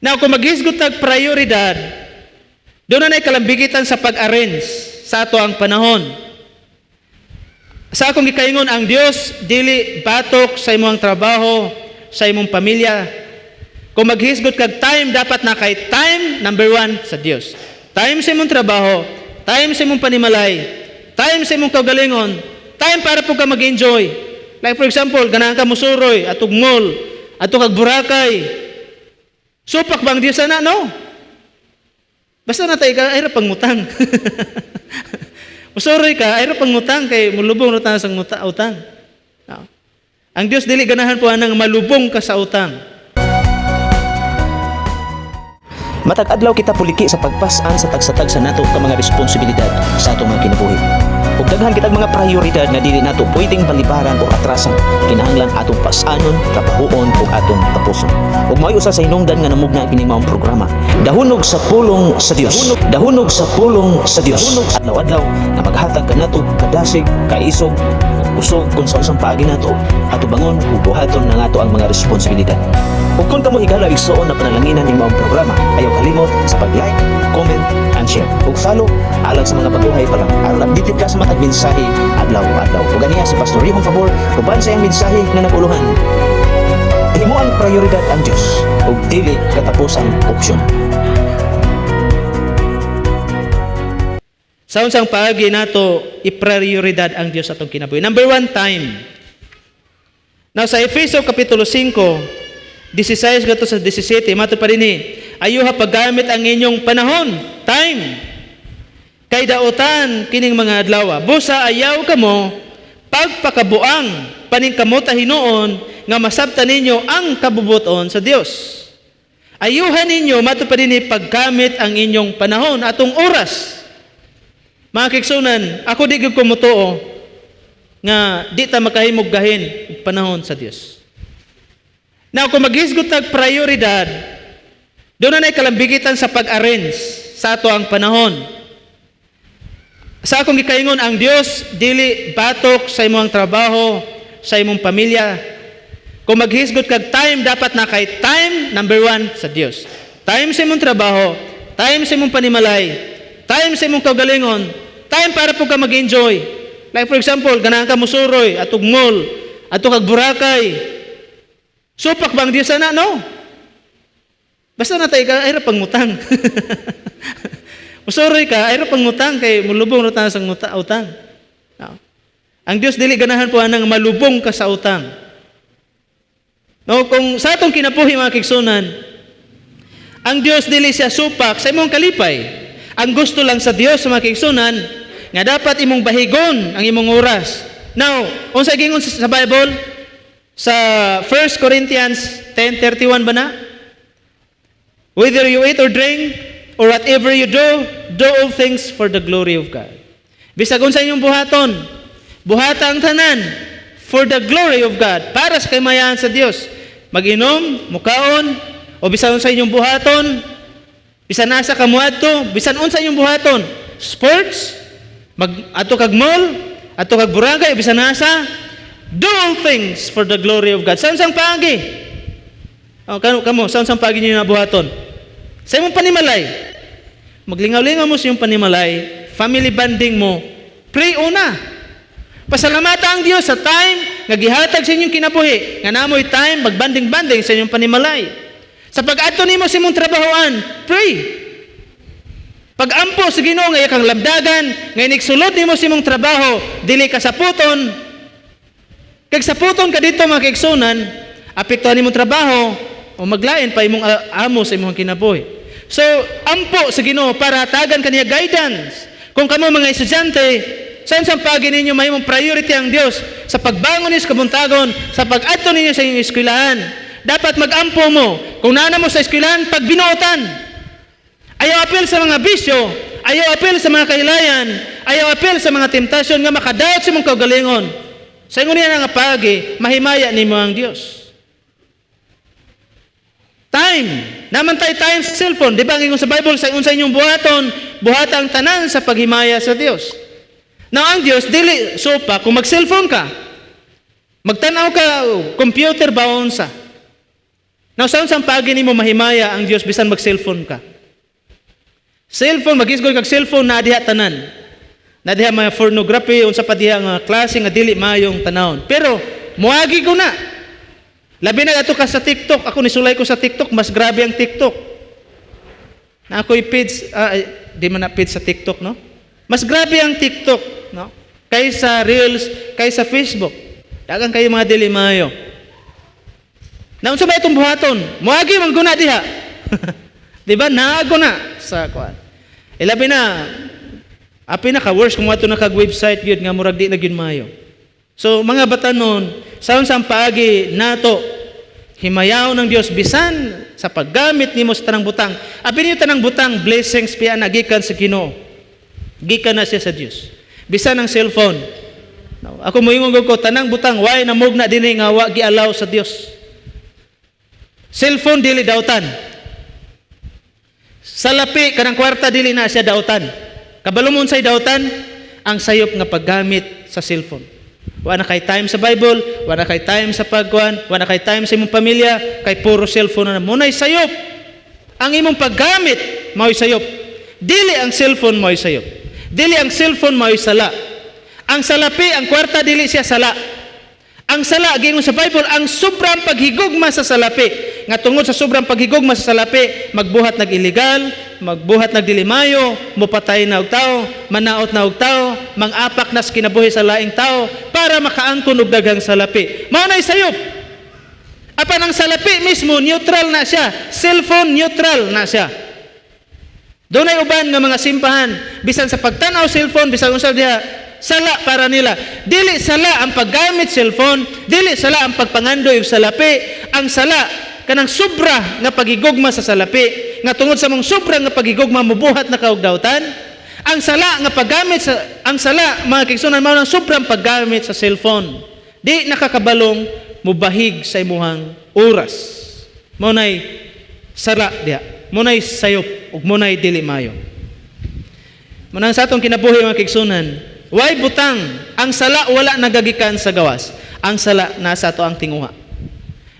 Now, kung maghisgot tag prioridad, doon na kalambigitan sa pag-arrange sa ato ang panahon. Sa akong gikaingon, ang Dios dili batok sa imong trabaho, sa imong pamilya. Kung maghisgot kag time, dapat na kay time, number 1, sa Dios. Time sa imong trabaho, time sa imong panimalay, time sa imong kaugalingon, time para po ka mag-enjoy. Like for example, ganahan ka musuroy, atog mall, atog kag Boracay. Supak bang Dios na, no? Basta na tayo ka, ay pangutang. Musuroy ka, ay pangutang, kay mulubong na tayo sa utang. No. Ang Dios dili ganahan po anang malubong ka sa utang. Matag adlaw kita puliki sa pagpasan sa tagsatag sa nato ka mga responsibilidad sa atong mga kinabuhi. Ug daghan kitag mga prioridad na dili nato pwedeng palibaran o atrasan, kinahanglan atong pasanon, trabahoon ug atong tapuson. Ug mao'y usa sa hinungdan nga namugna kini maong programa. Dahunog sa pulong sa Dios. Dahunog sa pulong sa Dios. Adlaw-adlaw na maghatag kanato kadasig, kaisog, usog kung sa paagi nato ato bangon ug buhaton na nato ang mga responsibilidad. Ug kung kamo higala igsuon na panalanginan ning maong programa, ayaw kalimot sa pag-like, comment, and share. Ug follow alang sa mga pagbuhay pa lang. Alam ditid ka sa matag mensahe adlaw-adlaw. Ug ganiya si Pastor Rihong Favor, uban sa iyang mensahe nga naguluhan. Himo ang prioridad ang Dios ug dili katapusang opsyon. Sa unsang paagi nato iprioridad ang Dios atong kinabuhi. Number 1, time. Now sa Efeso kapitulo 5, 16 gato sa 17, mato pa rin ayuha paggamit ang inyong panahon, time. Kay dautan kining mga adlaw. Busa ayaw kamo pagpakabuang paning kamuta hinuon nga masabtan ninyo ang kabubuton sa Dios. Ayuhan ninyo mato pa rin paggamit ang inyong panahon atong oras. Mga kigsunan, ako di gyud ko motuo nga di ta makahimog gahin panahon sa Dios. Now, kung maghisgot tag prioridad, doon na kalambigitan sa pag-arrange sa ato ang panahon. Sa akong gikaingon, ang Dios dili batok sa imong trabaho, sa imong pamilya. Kung maghisgot kag time, dapat na kay time, number 1, sa Dios. Time sa imong trabaho, time sa imong panimalay, time sa imong kaugalingon, time para po ka mag-enjoy. Like for example, ganahan ka musuroy, atog mall, atog kag Boracay. Supak bang Dios na, no? Basta na tayo ka, ay pangutang. Musuroy ka, ay pangutang, kay mulubong na tayo sa utang. No. Ang Dios dili ganahan po anang malubong ka sa utang. No, kung sa atong kinabuhi mga kigsunan, ang Dios dili siya supak sa imong kalipay. Ang gusto lang sa Dios sa mga kigsunan, nga dapat imong bahigon ang imong oras. Now, unsa gingon sa Bible? Sa 1 Corinthians 10:31 ba na? Whether you eat or drink, or whatever you do all things for the glory of God. Bisag unsa inyong buhaton, buhata ang tanan for the glory of God, para sa kamayan sa Dios. Mag-inom, mukaon, o bisan unsa inyong buhaton, bisan nasa kamuadto, bisan unsa inyong buhaton, sports, ato kag mall, ato kag Boracay, bisan nasa, do all things for the glory of God. Saan paagi? Kamo, saan paagi niyo nabuhaton? Sa imong panimalay. Maglingaw-lingaw mo sa iyong panimalay, family bonding mo, pray una. Pasalamata ang Dios sa time nga gihatag sa inyong kinabuhi. Nga namoy time magbanding-banding sa inyong panimalay. Sa pag-adto nimo sa imong trabahoan, pray. Pag-ampo sa Ginoo nga kang labdagan, nga inigsulod nimo sa imong trabaho, dili ka saputon. Kag saputon ka dito mga kaigsunan, apektuhan imong trabaho o maglain pa imong amo sa imong kinabuhi. So, ampo sa Ginoo para tagan kaniya guidance. Kung kamo mga estudyante, saan pagi ninyo may imong priority ang Dios sa pagbangon ninyo sa kabuntagon, sa pag-adto ninyo sa inyong eskwelahan. Dapat mag-ampo mo. Kung nana mo sa eskwelahan, pagbinuotan. Ayaw apel sa mga bisyo, ayaw apel sa mga kahilayan, ayaw apel sa mga temptasyon nga makadaot sa imong kaugalingon. Sa ingon niya nga pagi, mahimaya ni mo ang Dios. Time. Naman tayo time sa cellphone. Di ba ang ingon sa Bible, sa inyong buhaton, buhatang tanan sa paghimaya sa Dios. Now ang Dios, dili sopa, kung mag-cellphone ka, magtanaw ka, computer ba unsa? Now, saan pagi nimo mahimaya ang Dios bisan mag-cellphone ka? Cellphone, mag-isgoy kag cellphone na diha tanan. Na diha mga pornography, unsa pa diha nga klase nga dili maayong tanawon. Pero, muagi ko na. Labi na ato ka sa TikTok. Ako nisulay ko sa TikTok, mas grabe ang TikTok. Na ako'y page, di man na page sa TikTok, no? Mas grabe ang TikTok, no? Kaysa Reels, kaysa Facebook. Dagang kayo mga dili maayo. Na unsa ba itong buhaton? Muagi man guna diha. Di ba? Naago na sa kuan. Ilabi na, api na ka-worse kung ato na kag-website yun, nga murag di na yun maayo. So, mga batanon, saan paagi nato, himayaw ng Dios bisan sa paggamit nimo sa tanang butang. Abi niyo tanang butang, blessings piya na gikan sa Ginoo. Gikan na siya sa Dios. Bisan ang cellphone. Now, ako moingon ko tanang butang why namugna dinhi nga wa gialaw sa Dios. Cellphone dili dautan. Salapi kanang kwarta dili na siya dautan. Kabalumon say dautan ang sayop nga paggamit sa cellphone. Wa na kay time sa Bible, wa na kay time sa pagkuan, wa na kay time sa imong pamilya, kay puro cellphone na munay sayop. Ang imong paggamit mao'y sayop. Dili ang cellphone mao'y sayop. Dili ang cellphone mao'y sala. Ang salapi, ang kwarta dili siya sala. Ang sala gingon sa Bible ang sobrang paghigugma sa salapi. Nga tungod sa sobrang paghigugma sa salapi, magbuhat nag illegal, magbuhat nag dilimayo, mupatay na og tao, manaot na og tao, mangapak nas kinabuhi sa laing tao para makaangkon og daghang salapi. Mao nay sayop. Apan ang salapi mismo neutral na siya, cellphone neutral na siya. Doon ay uban nga mga simbahan, bisan sa pagtanaw cellphone, bisan unsa diha, sala para nila. Dili sala ang paggamit cellphone, dili sala ang pagpangandoy og salapi. Ang sala kanang sobra nga pagigugma sa salapi, nga tungod sa mong sobra nga pagigugma mubuhat na kaog dautan. Ang sala nga paggamit sa ang sala mga kigsunan mao nang sobrang paggamit sa cellphone. Di nakakabalong mubahig sa imuhang oras. Mao nay sala diha. Mao nay sayop ug mao nay dili maayo. Manang sa atong kinabuhi mga kigsunan, why butang? Ang sala wala nagagikan sa gawas. Ang sala nasa ato ang tinguha.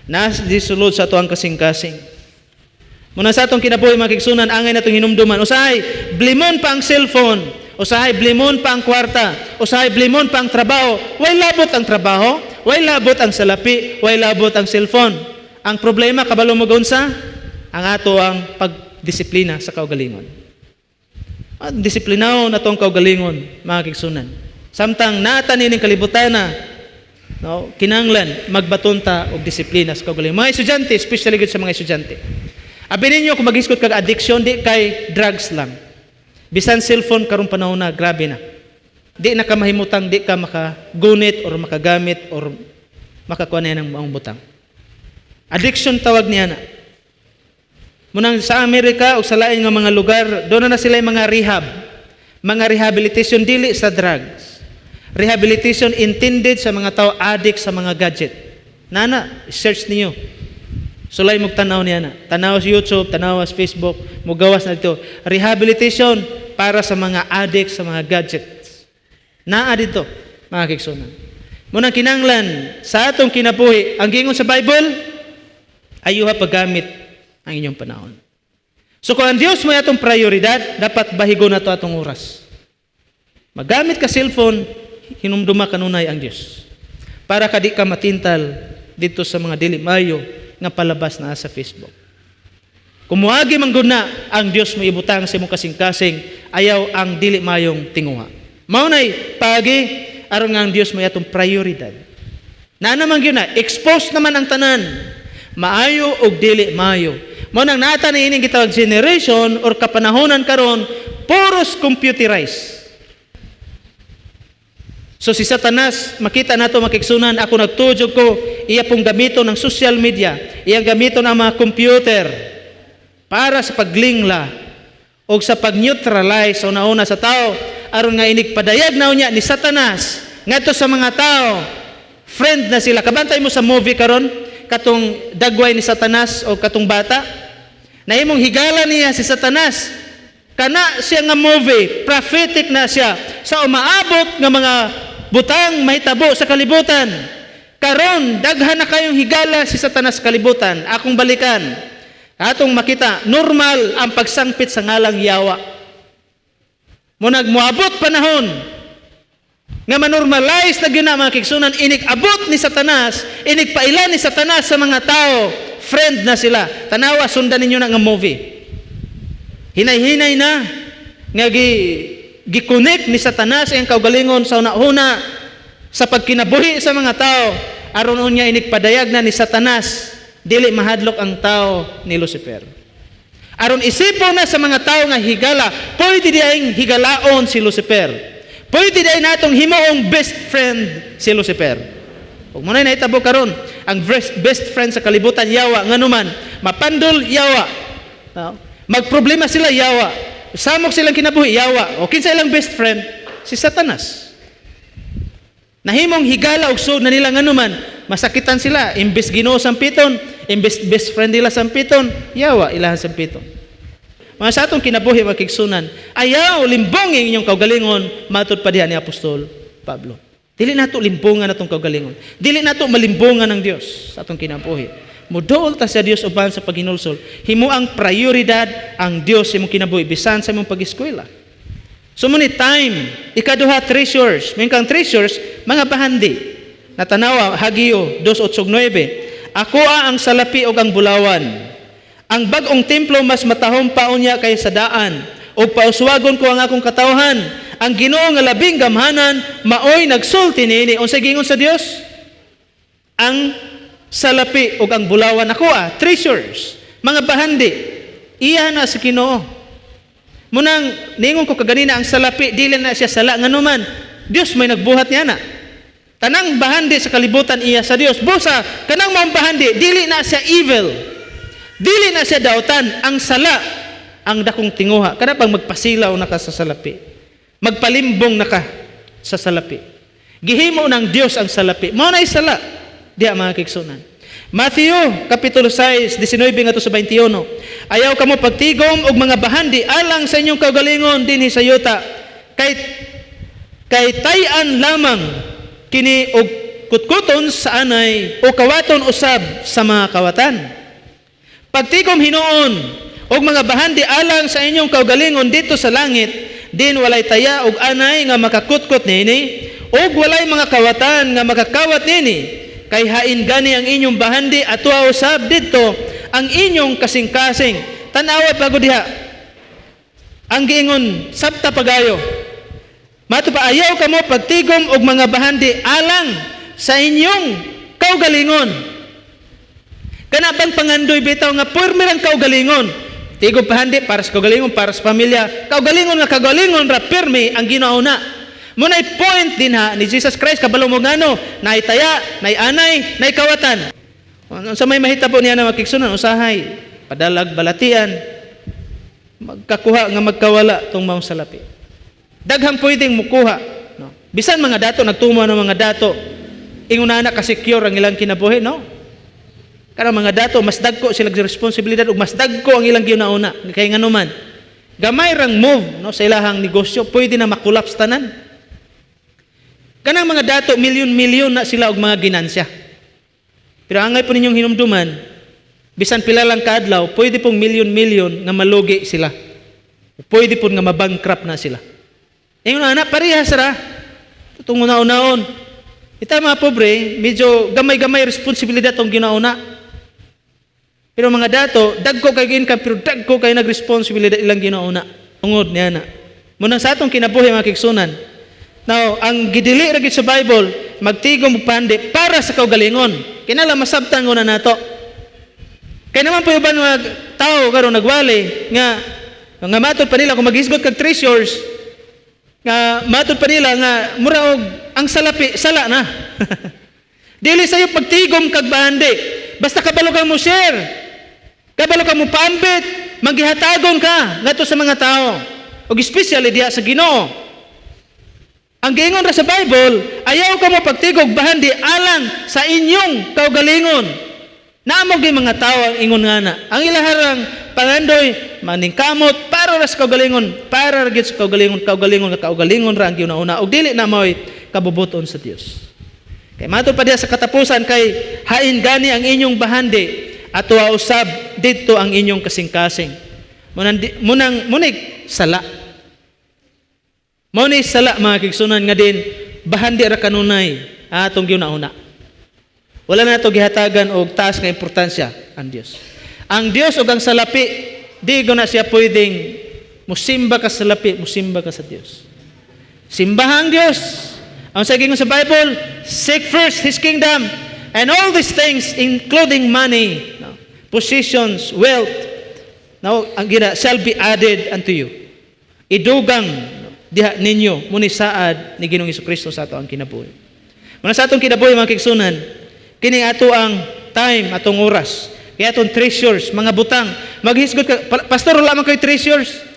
Nasa disulod sa ato ang kasing-kasing. Muna sa atong kinabuhi mga kigsunan, angay natong hinumduman. Usahay, blimon pa ang cellphone. Usahay, blimon pa ang kwarta. Usahay, blimon pa ang trabaho. Why labot ang trabaho? Why labot ang salapi? Why labot ang cellphone? Ang problema, kabalo mo gaunsa? Ang ato ang pagdisiplina sa kaugalingon. Disiplinaw na itong kaugalingon, mga kigsunan. Samtang natanin ng kalibutan na, no, kinanglan, magbatunta o disiplina sa kaugalingon. Mga estudyante, especially good sa mga estudyante. Abi ninyo, kung mag-iskot kag addiction, di kay drugs lang. Bisan cellphone, karong panahon na, grabe na. Di na ka mahimutang, di ka makagunit or makagamit or makakuha na ng maong butang. Addiction tawag niya na. Munang sa Amerika o sa lain nga mga lugar, doon na sila yung mga rehab. Mga rehabilitation dili sa drugs. Rehabilitation intended sa mga tao addict sa mga gadget. Nana, search niyo. Sulay mong tanaw niya na. Tanaw sa YouTube, tanaw sa Facebook, mugawas na dito. Rehabilitation para sa mga addict sa mga gadgets. Naa dito, mga kigsunan. Munang kinanglan, sa atong kinabuhi, ang gingon sa Bible, ayuha paggamit ang inyong panahon. So kung ang Diyos mo atong prioridad, dapat bahigo na to atong oras. Magamit ka cellphone, hinumduma kanunay ang Diyos. Para ka di ka matintal dito sa mga dili maayo nga palabas na sa Facebook. Kumuagi man gud na ang Diyos mo ibutang sa imong kasing-kasing, ayaw ang dili maayong tinguha. Mao nay pagi aron nga ang Diyos mo atong prioridad. Na naman gyud na, expose naman ang tanan. Maayo og dili maayo. Mao nang nata ni ining gitawag generation or kapanahonan karon puros computerized. So si Satanas, makita nato makigsunan, ako nagtudyo ko, iya pong gamito ng social media, iya gamito ng mga computer para sa paglingla o sa pag-neutralize o nauna sa tao aron nga inig padayag na unya ni Satanas ngadto sa mga tao. Friend na sila. Kabantay mo sa movie karon katong dagway ni Satanas o katong bata, na imong higala niya si Satanas, kana siya nga movie, prophetic na siya, sa umaabot nga mga butang mahitabo sa kalibutan, Karon daghan na kayong higala si Satanas kalibutan, akong balikan. Atong makita normal ang pagsangpit sa ngalang yawa. Munag moabot panahon nga manormalize na gyud na mga kigsunan, inig-abot ni Satanas, inigpailan ni Satanas sa mga tao, friend na sila. Tanawa, sundan ninyo na nga movie. Hinay-hinay na nga gi-connect ni Satanas ang kaugalingon sa una-una sa pagkinabuhi sa mga tao, aron unya inigpadayag na ni Satanas dili mahadlok ang tao ni Lucifer. Aron isipon na sa mga tao nga higala, pwede diayng higalaon si Lucifer. Pwede diay natong himuong best friend si Lucifer. Ug mo na nahitabo karon, ang best friend sa kalibutan yawa nganuman, mapandol yawa. No? Magproblema sila yawa. Samok silang kinabuhi yawa. O kinsa ilang best friend? Si Satanas. Nahimong higala og sud na nila nganuman, masakitan sila, imbes Ginoo sampiton, imbes best friend nila sampiton, yawa ilahan sampiton. Mga sa atong kinabuhi mga kigsunan, ayaw limbongin inyong kaugalingon, matod pa diha ni Apostol Pablo. Dili nato limbongan atong kaugalingon. Dili nato malimbongan ng Dios sa atong kinabuhi. Muduol ta sa Dios uban sa paghinulsol. Himo ang prioridad ang Dios sa imong kinabuhi bisan sa imong pag-eskwela. So muni time, ikaduha treasures. Mingkang treasures, mga bahandi. Natanawa Hagio 2:8-9. Ako ang salapi ug ang bulawan. Ang bag-ong templo mas matahom pa unya kay sa daan, ug pauswagon ko ang akong katawhan. Ang Ginoo nga labing gamhanan maoy nagsulti niini. Unsay gingon sa Dios? Ang salapi ug ang bulawan, ako treasures, mga bahandi. Iya na sa Ginoo. Munang ningon ko kaganina, ang salapi dili na siya sala nganuman. Dios may nagbuhat niya na. Tanang bahandi sa kalibutan iya sa Dios. Busa kanang mga bahandi dili na siya evil. Dili na siya dautan, ang sala ang dakong tinguha. Kana pang magpasilaw na ka sa salapi. Magpalimbong na ka sa salapi. Gihimo ng Dios ang salapi. Mao na sala. Diya mga kigsunan. Matthew kapitulo 6, 19-21. Ayaw kamo pagtigom og mga bahandi alang sa inyong kaugalingon dinhi sa yuta. Kay tayan lamang kini og kutkuton sa anay o kawaton usab sa mga kawatan. Pagtigom hinuon og mga bahandi alang sa inyong kaugalingon dito sa langit, din walay taya og anay nga makakutkot nini, og walay mga kawatan nga makakawat nini. Kay hain gani ang inyong bahandi at usab dito ang inyong kasing-kasing. Tanawa bago diha. Ang giingon sabta pagayo. Mato pa ayaw kamo pagtigom og mga bahandi alang sa inyong kaugalingon. Kana bang pangandoy bitaw nga pormirang kaugalingon. Tigom pahandi para sa kaugalingon, para sa pamilya. Kaugalingon nga kaugalingon ra pirmi ang ginauna. Munay point din ha ni Jesus Christ kabalo mo ngano, nay taya, nay anay, nay kawatan. Sa may mahitabo niya na makigsunan usahay, padalag balatian, magkakuha nga magkawala tong maong salapi. Daghang pwedeng mukuha, no. Bisan mga dato nagtumo ng mga dato, inguna na ka secure ang ilang kinabuhi, no. Kana mga dato mas dagko sila responsibilidad ug mas dagko ang ilang ginauna kay nganuman gamay rang move no sa ilahang negosyo pwede na makulaps tanan. Kanang mga dato milyon-milyon na sila og mga ginansya. Pero angay po ninyong hinumduman bisan pila lang kaadlaw pwede pong milyon-milyon nga malugi sila. Pwede pong nga mabankrupt na sila. Ingon na parehas ra tutong una-unaon. Ita mga pobre medyo gamay-gamay responsibilidad tong ginauna. Pero mga dato, dagko kay income, pero dagko kay nag-responsibilidad ilang ginauna. Ungod niya na. Munang sa atong kinabuhi mga kigsunan. Now, ang gidili ragit sa Bible, magtigom og pandi para sa kaugalingon. Kinala masabtan ko na nato. Kaya naman po yung mga tao karon nagwali nga matod pa nila kung maghisgot kag treasures nga matod pa nila nga mura og ang salapi sala na. Dili sayo pagtigom kag bahandi. Basta kabalo ka mo share. Kabalo ka mo paambit, maghihatagon ka ngadto sa mga tao. Og especially diha sa Ginoo. Ang giingon ra sa Bible, ayaw ka mo pagtigog bahandi alang sa inyong kaugalingon. Naamo gyud mga tao ang ingon nga na. Ang ilaharang pangandoy maningkamot para ra sa kaugalingon, para ra gyud sa kaugalingon nga kaugalingon ra ang ginauna og dili na moy kabubuton sa Dios. Kay matod pa diha sa katapusan kay hain gani ang inyong bahandi at usab didto ang inyong kasing-kasing. Munay sala. Munay sala mga kigsunan nga din bahandi ra kanunay atong giuna-una. Wala na ito gihatagan og taas nga importansya ang Dios. Ang Dios ug ang salapi di na siya pwedeng musimba ka sa salapi, musimba ka sa Dios. Simbahan ang Dios. Ang saging sa Bible, seek first His kingdom and all these things including money, positions, wealth, ang shall be added unto you. Idugang diha ninyo muni saad ni Ginoong Jesucristo sa ato ang kinabuhi. Muna sa atong kinabuhi mga kigsunan, kini ato ang time, atong oras, kaya atong treasures, mga butang. Maghisgot ka, pastor, wala man kayo treasures.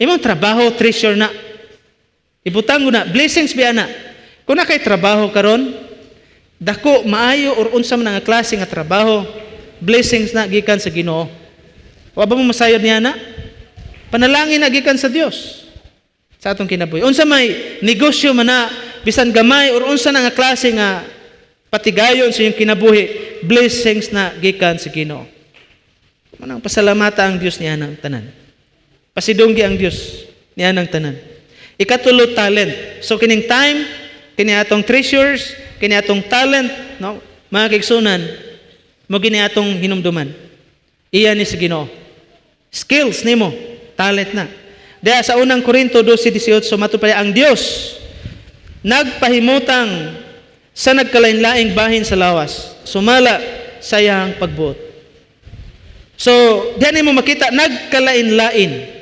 Imong trabaho, treasure na. Ibutang ko na, blessings biya na. Kung na kay trabaho karon, dako, maayo, or unsa man nga klase nga trabaho, blessings na gikan sa Ginoo. O ba mo masayod niya na? Panalangin na gikan sa Dios sa atong kinabuhi. Unsa may negosyo man na, bisan gamay, or unsa na nga klase nga patigayon sa iyong kinabuhi, blessings na gikan sa Ginoo. Manang pasalamata ang Dios niya ng tanan. Pasidunggi ang Dios niya ng tanan. Ikatulo, talent. So kining time, kini atong treasures, kini atong talent, no? Mga kigsunan, mo kini atong hinumduman. Iya ni sa Ginoo. Skills nimo, talent na. Daya sa unang Korinto 12:18 matupad ang Dios nagpahimutang sa nagkalain-laing bahin sa lawas, sumala sa iyang pagbuot. So, diyan mo makita nagkalain-lain.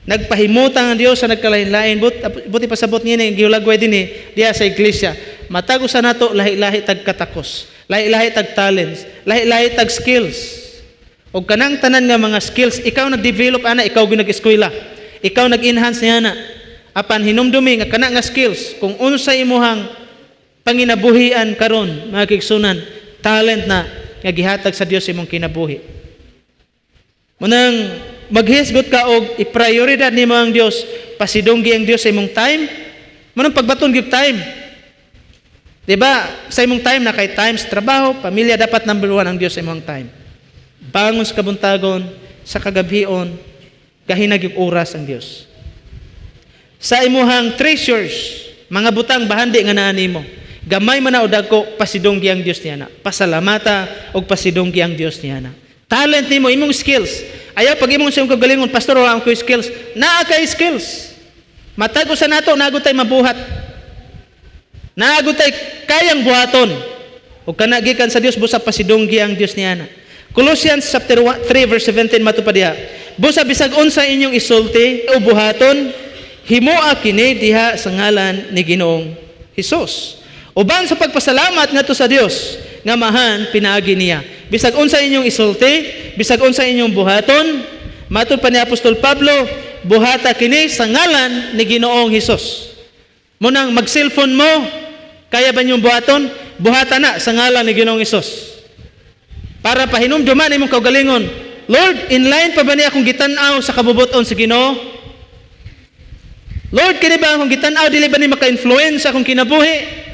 Nagpahimutang ang Dios sa nagkalain-lain. Buti pasabot niya ni giulagway din diya sa iglesia. Matago sa nato lahi-lahi tag katakos, lahi-lahi tag talents, lahi-lahi tag skills. Og kanang tanan nga mga skills, ikaw nag-develop ana, ikaw ginag-eskwela. Ikaw nag-enhance niya na. Apan hinumdumi nga kana nga skills, kung unsa imuhang panginabuhian karon, mga kigsunan, talent na nga gihatag sa Dios imong kinabuhi. Munang maghisgot ka og i-prioridad nimo ang Dios, pasidunggi ang Dios sa imong time. Munang pagbaton gyud time. Diba? Sa imong time na kay times trabaho, pamilya dapat number 1 ang Dios sa imong time. Bangon sa kabuntagon, sa kagabhion, kahinag yung oras ang Dios. Sa imuhang treasures, mga butang bahandi nga naa nimo. Gamay man na o dagko, pasidunggi ang Dios niya na. Pasalamata o pasidunggi ang Dios niya na. Talent nimo, imong skills. Ayaw pag imong siyang kagalingon, pastor, wala ko skills. Naa kay skills. Matago sa nato, naagod tayo mabuhat. Naagod tayo kayang buhaton. O kanagikan sa Dios, busa pasidunggi ang Dios niya na. Colossians chapter 3 verse 17 matupad diha. Busa bisag unsa inyong isulti o buhaton, himoa kini diha sa ngalan ni Ginoong Hesus. Uban sa pagpasalamat ngadto sa Dios nga mahan pinaagi niya. Bisag unsa inyong isulti, bisag unsa inyong buhaton, matud pa ni Apostol Pablo, buhata kini sa ngalan ni Ginoong Hesus. Munang mag-cellphone mo, kaya ba niyong buhaton? Buhata na sa ngalan ni Ginoong Hesus. Para pahinumduman imong kaugalingon, Lord, in line pa ba niya akong gitanaw sa kabubuton sa Ginoo? Lord, kini ba akong gitanaw, dili ba ni maka-influence akong kinabuhi?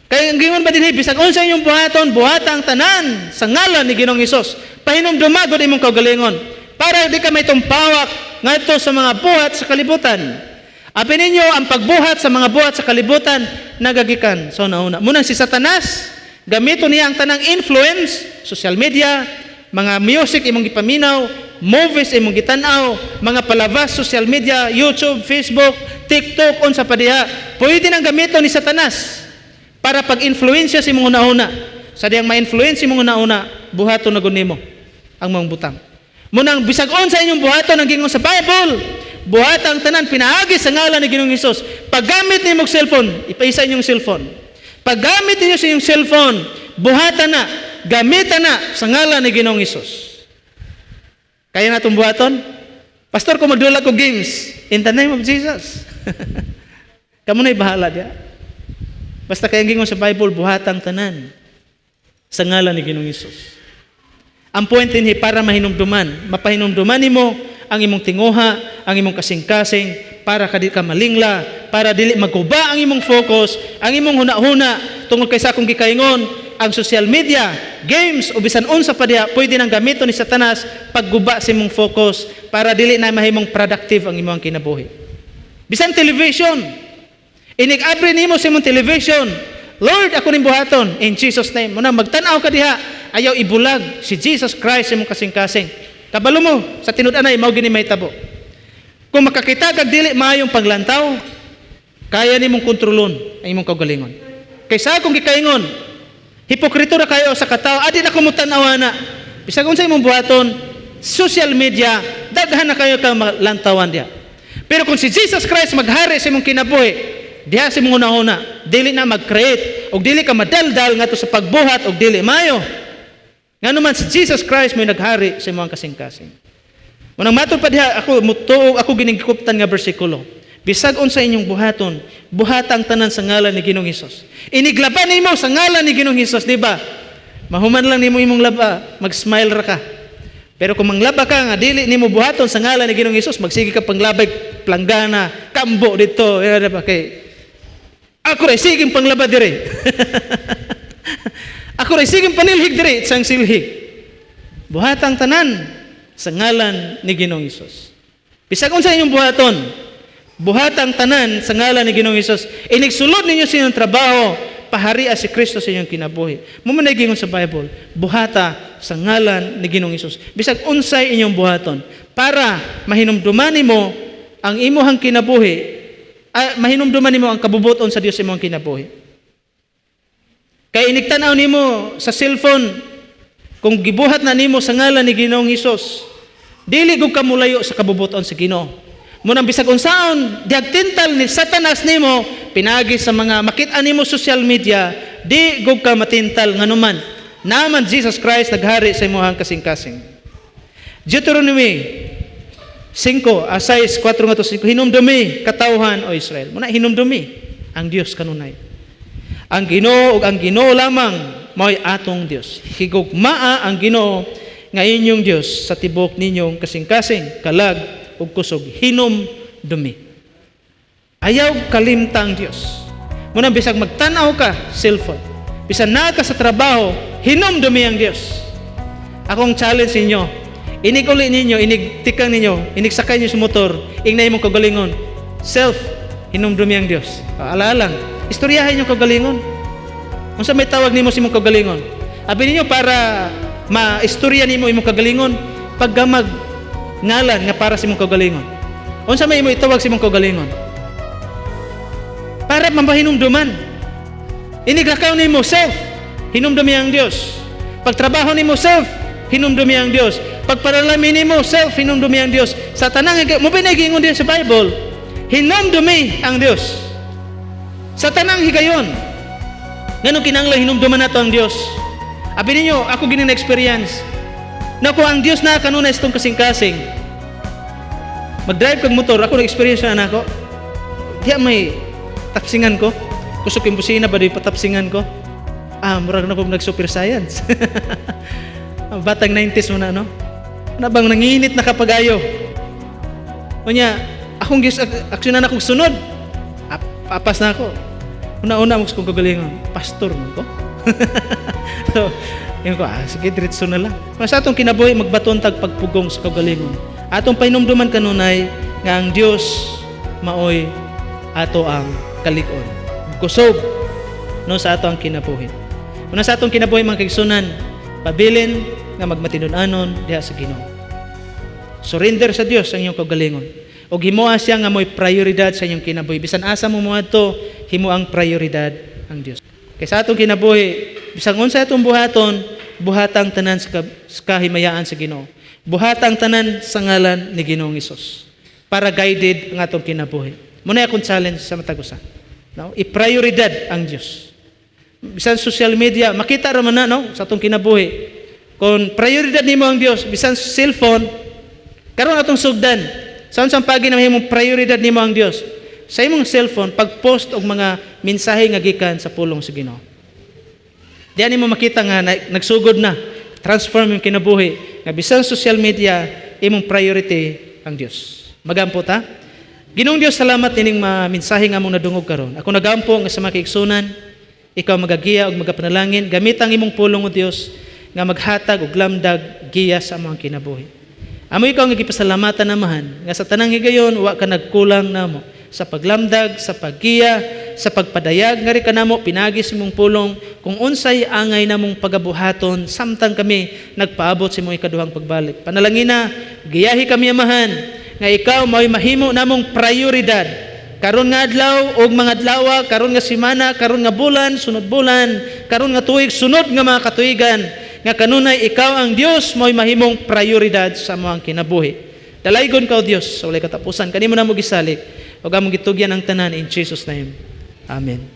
Kaya ang gingon ba din, bisag unsa inyong buhaton, buhatang tanan sa ngalan ni Ginoong Hesus. Pahinumduma gud imong kaugalingon para di ka may tumpawak ngadto sa mga buhat sa kalibutan. Apin ninyo ang pagbuhat sa mga buhat sa kalibutan nagagikan sa una-una. Munang si Satanas, gamito niya ang tanang influence, social media, mga music imong gipaminaw, movies imong gitanaw, mga palabas, social media, YouTube, Facebook, TikTok, unsa pa diha. Pwede nang gamito ni Satanas para pag-influensya sa imong una-una. Sa diyang ma-influence imong una-una, buhaton na gud nimo ang mga butang. Munang bisag unsa inyong buhaton ang gingon sa Bible, buhatang tanan pinaagi sa ngalan ni Ginoong Hesus. Paggamit nimo og cellphone, ipaisa inyong cellphone. Paggamit niyo sa inyong cellphone, buhatan na, gamitan na sa ngalan ni Ginoong Hesus. Kaya natong buhaton? Pastor, kung magdula ko games, in the name of Jesus. Kamu na'y bahala diya. Basta kayang gingon sa Bible, buhatang tanan sa ngalan ni Ginoong Hesus. Ang point din para mahinumduman, mapahinumduman nimo ang imong tinguha, ang imong kasing-kasing, para dili ka malingla, para dili maguba ang imong focus, ang imong huna-huna tungod kay sa akong gikaingon, ang social media, games o bisan unsa pa diha pwede nang gamiton ni Satanas pagguba sa imong focus para dili na mahimong productive ang imong kinabuhi. Bisan television, inig-abri nimo sa imong television, Lord, ako ning buhaton in Jesus name. Muna magtan-aw ka diha, ayaw ibulag si Jesus Christ imong kasing-kasing. Kabalo mo sa tinud-anay mao gini mahitabo. Kung makakita kag dili maayong paglantaw, kaya nimong kontrolon ang imong kaugalingon. Kaysa akong gikaingon, hipokrito na kayo sa katao, adi na kumutan-awa na. Bisag unsa imong buhaton, social media, daghan na kayo kang lantawan diha. Pero kung si Jesus Christ maghari sa imong kinabuhi, diha sa imong una-una, dili na mag-create, o dili ka madaldal nga to sa pagbuhat, o dili mayo. Nga naman si Jesus Christ may naghari sa imong kasing-kasing. Unang matod pa diha, ako ginigkuptan nga bersikulo. Bisag unsa inyong buhaton, buhatang tanan sa ngalan ni Ginoong Hesus. Iniglaban nimo sa ngalan ni Ginoong Hesus, di ba? Mahuman lang nimo imong laba, mag-smile ra ka. Pero kung manglaba ka nga dili nimo buhaton sa ngalan ni Ginoong Hesus, magsige ka panglabay, planggana, kambo dito, ba kay ako ray siging panglaba dire. Ako ray siging panilhig dire sang silhig. Buhatang tanan sa ngalan ni Ginoong Hesus. Bisag unsa inyong buhaton, buhatang tanan sa ngalan ni Ginoong Hesus. Inigsulod ninyo sa inyong trabaho, paharia si Kristo sa inyong kinabuhi. Mumunay gingon sa Bible, buhata sa ngalan ni Ginoong Hesus. Bisag unsay inyong buhaton para mahinumduman nimo ang imuhang kinabuhi, mahinumduman nimo ang kabubuton sa Dios sa imong kinabuhi. Kay inigtanaw nimo sa cellphone, kung gibuhat na nimo sa ngalan ni Ginoong Hesus, dili gud ka mulayo sa kabubuton sa Ginoo. Munang bisag unsaon diagtintal ni Satanas nimo pinagi sa mga makit-an nimo social media, di gud ka matintal nganuman. Naman Jesus Christ naghari sa imong kasing-kasing. Deuteronomy 5:4-5 hinumdumi katawhan o Israel. Muna hinumdumi ang Dios kanunay. Ang Ginoo ug ang Ginoo lamang mao'y atong Dios. Higugmaa ang Ginoo nga inyong Dios sa tibok ninyong kasing-kasing, kalag ug kusog, hinumdumi. Ayaw kalimtang Dios. Muna bisag magtanaw ka cellphone, bisan na ka sa trabaho, hinumdumi ang Dios. Akong challenge ninyo, inig uli ninyo, inig tikang ninyo, inig sakay ninyo sa motor, ingnay mong kagalingon, hinumdumi ang Dios. Alaalang, istoryahin yung kagalingon. Kung sa may tawag nimo si mong kagalingon, abi ninyo para maistorya nimo imong kagalingon, paggamag ngalan nga para si mong kagalingon. Unsa may imo itawag si mong kagalingon? Para mabahinumduman. Iniglakaw nimo self, hinumdumi ang Dios. Pagtrabaho nimo self, hinumdumi ang Dios. Pagparalami nimo self, hinumdumi ang Dios. Sa tanang mo binagingon din sa Bible, hinumdumi ang Dios. Sa tanang higayon, ganun kinanglan hinumduman nato ang Dios. Abi ninyo, ako gini na experience. Na ko ang Dios na kanuna itong kasing-kasing. Mag-drive kag motor, ako na-experience na ako. Diya may tapsingan ko. Kusok yung busina ba di patapsingan ko? Murag na kong nag-super science. Batang 90s mo na, no? Na bang nanginit na kapag-ayo? Kunya, akong aksyonan akong sunod. Papas na ako. Una-una mo kung kagalingon, pastor mo ko. So, yun ko, sige, diretso na lang. Sa atong kinabuhi, magbaton tag pagpugong sa kagalingon. Atong pahinumduman kanunay, nga ang Diyos maoy ato ang kalig-on. Kusog, no, sa ato ang kinabuhi. Una sa atong kinabuhi, mga kaigsunan, pabilin nga magmatinunanon diha sa Ginoo. Surrender sa Dios ang iyong kagalingon. O himuha siya nga mo'y prioridad sa inyong kinabuhi. Bisan asa mo mo ato, himo ang prioridad ang Dios. Kaya sa atong kinabuhi, bisan unsa atong buhaton, buhatang tanan sa kahimayaan sa Ginoo. Buhatang tanan sa ngalan ni Ginoong Hesus. Para guided ang atong kinabuhi. Muna akong challenge sa matagusa. No? I-prioridad ang Dios. Bisan social media, makita ra man na, no, sa atong kinabuhi. Kung prioridad nimo ang Dios, bisan cellphone, karon atong sugdan. Saan pagi na mahimong prioridad nimo ang Dios? Sa imong cellphone, pag-post og mga mensahe nga gikan sa pulong sa Ginoo. Diyan nimo makita nga nagsugod na, transform yung kinabuhi. Nga bisan social media, imong priority ang Dios. Magampot ha? Ginoong Dios, salamat ining mensahe nga mong nadungog karon. Ako nagampo nga sa mga kaigsunan, ikaw magagiya ug magapanalangin, gamit ang imong pulong o Dios nga maghatag og lamdag giya sa among kinabuhi. Amo ikaw nga gipasalamatan namahan nga sa tanang higayon wa ka nagkulang namo sa paglamdag, sa paggiya, sa pagpadayag nga ri kanamo pinagis imong pulong kung unsay angay namong pagabuhaton samtang kami nagpaabot sa imong ikaduhang pagbalik. Panalangina, giyahi kami amahan nga ikaw mao'y mahimo namong prioridad karon nga adlaw og mga adlaw, karon nga semana, karon nga bulan, sunod bulan, karon nga tuig, sunod nga mga katuigan, nga kanunay ikaw ang Dios mo'y mahimong prioridad sa among kinabuhi. Dalaygon ka o Dios sa walay katapusan, kanimo na mo gisalig ug among gitugyan ang tanan in Jesus name. Amen.